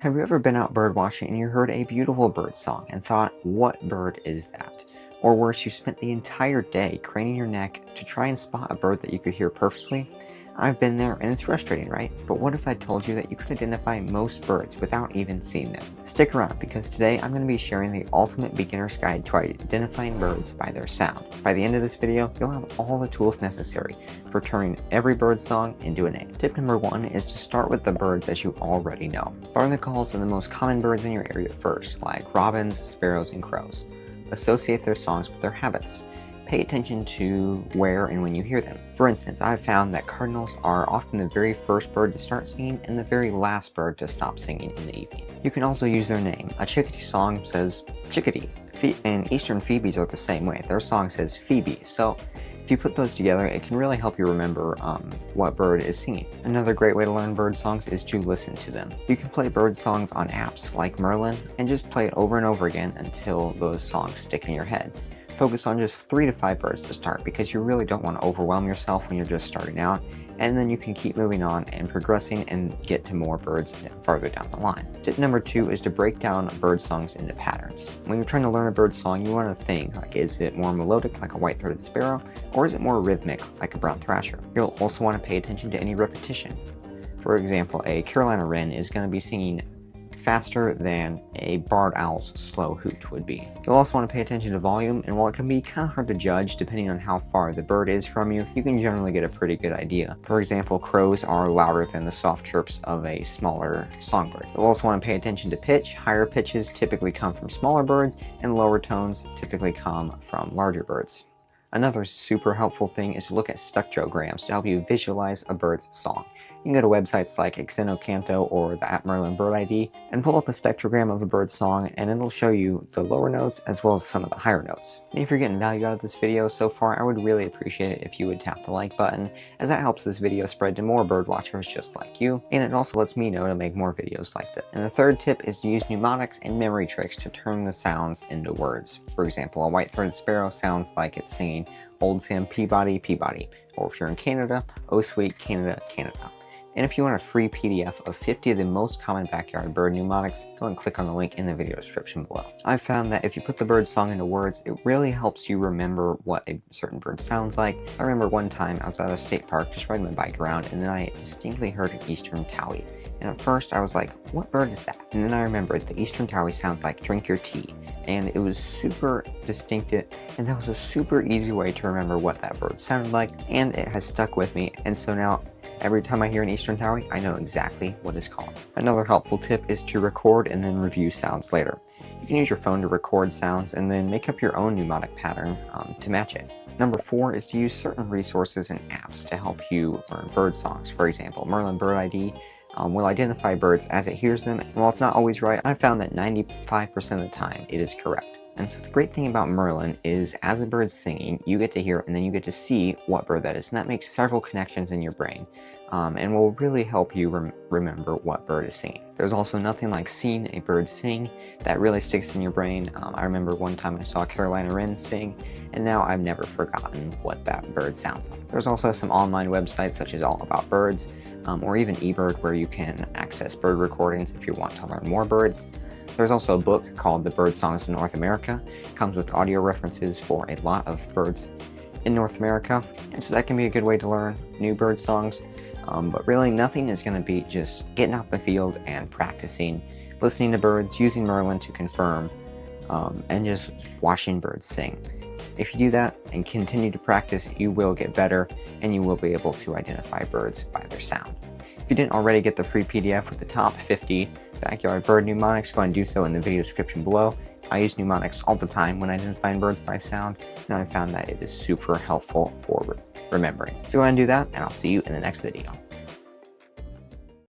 Have you ever been out bird watching and you heard a beautiful bird song and thought, what bird is that? Or worse, you spent the entire day craning your neck to try and spot a bird that you could hear perfectly? I've been there and it's frustrating, right? But what if I told you that you could identify most birds without even seeing them? Stick around because today I'm going to be sharing the ultimate beginner's guide to identifying birds by their sound. By the end of this video, you'll have all the tools necessary for turning every bird song into a name. Tip number 1 is to start with the birds that you already know. Learn the calls of the most common birds in your area first, like robins, sparrows, and crows. Associate their songs with their habits. Pay attention to where and when you hear them. For instance, I've found that cardinals are often the very first bird to start singing and the very last bird to stop singing in the evening. You can also use their name. A chickadee song says chickadee, and eastern phoebes are the same way. Their song says phoebe, so if you put those together, it can really help you remember what bird is singing. Another great way to learn bird songs is to listen to them. You can play bird songs on apps like Merlin and just play it over and over again until those songs stick in your head. Focus on just 3 to 5 birds to start because you really don't want to overwhelm yourself when you're just starting out, and then you can keep moving on and progressing and get to more birds farther down the line. Tip number 2 is to break down bird songs into patterns. When you're trying to learn a bird song, you want to think, like, is it more melodic like a white-throated sparrow, or is it more rhythmic like a brown thrasher? You'll also want to pay attention to any repetition. For example, a Carolina wren is going to be singing faster than a barred owl's slow hoot would be. You'll also want to pay attention to volume, and while it can be kind of hard to judge depending on how far the bird is from you, you can generally get a pretty good idea. For example, crows are louder than the soft chirps of a smaller songbird. You'll also want to pay attention to pitch. Higher pitches typically come from smaller birds, and lower tones typically come from larger birds. Another super helpful thing is to look at spectrograms to help you visualize a bird's song. You can go to websites like Xenocanto or the app Merlin Bird ID and pull up a spectrogram of a bird's song, and it'll show you the lower notes as well as some of the higher notes. And if you're getting value out of this video so far, I would really appreciate it if you would tap the like button, as that helps this video spread to more bird watchers just like you, and it also lets me know to make more videos like this. And the third tip is to use mnemonics and memory tricks to turn the sounds into words. For example, a white-throated sparrow sounds like it's singing Old Sam Peabody, Peabody, or if you're in Canada, Oh Sweet Canada, Canada. And if you want a free PDF of 50 of the most common backyard bird mnemonics, go and click on the link in the video description below. I've found that if you put the bird song into words, it really helps you remember what a certain bird sounds like. I remember one time I was at a state park just riding my bike around, and then I distinctly heard an eastern towhee. And at first I was like, what bird is that? And then I remembered the eastern towhee sounds like drink your tea. And it was super distinctive, and that was a super easy way to remember what that bird sounded like, and it has stuck with me, and so now every time I hear an eastern towhee, I know exactly what it's called. Another helpful tip is to record and then review sounds later. You can use your phone to record sounds and then make up your own mnemonic pattern to match it. Number 4 is to use certain resources and apps to help you learn bird songs. For example, Merlin Bird ID will identify birds as it hears them, and while it's not always right, I've found that 95% of the time it is correct. And so the great thing about Merlin is as a bird's singing, you get to hear it and then you get to see what bird that is, and that makes several connections in your brain and will really help you remember what bird is singing. There's also nothing like seeing a bird sing that really sticks in your brain. I remember one time I saw a Carolina wren sing, and now I've never forgotten what that bird sounds like. There's also some online websites such as All About Birds or even eBird, where you can access bird recordings if you want to learn more birds. There's also a book called The Bird Songs of North America. It comes with audio references for a lot of birds in North America, and so that can be a good way to learn new bird songs. But really nothing is going to beat just getting out the field and practicing, listening to birds, using Merlin to confirm, and just watching birds sing. If you do that and continue to practice, you will get better and you will be able to identify birds by their sound. If you didn't already get the free PDF with the top 50 backyard bird mnemonics, go and do so in the video description below. I use mnemonics all the time when identifying birds by sound, and I found that it is super helpful for remembering. So go ahead and do that, and I'll see you in the next video.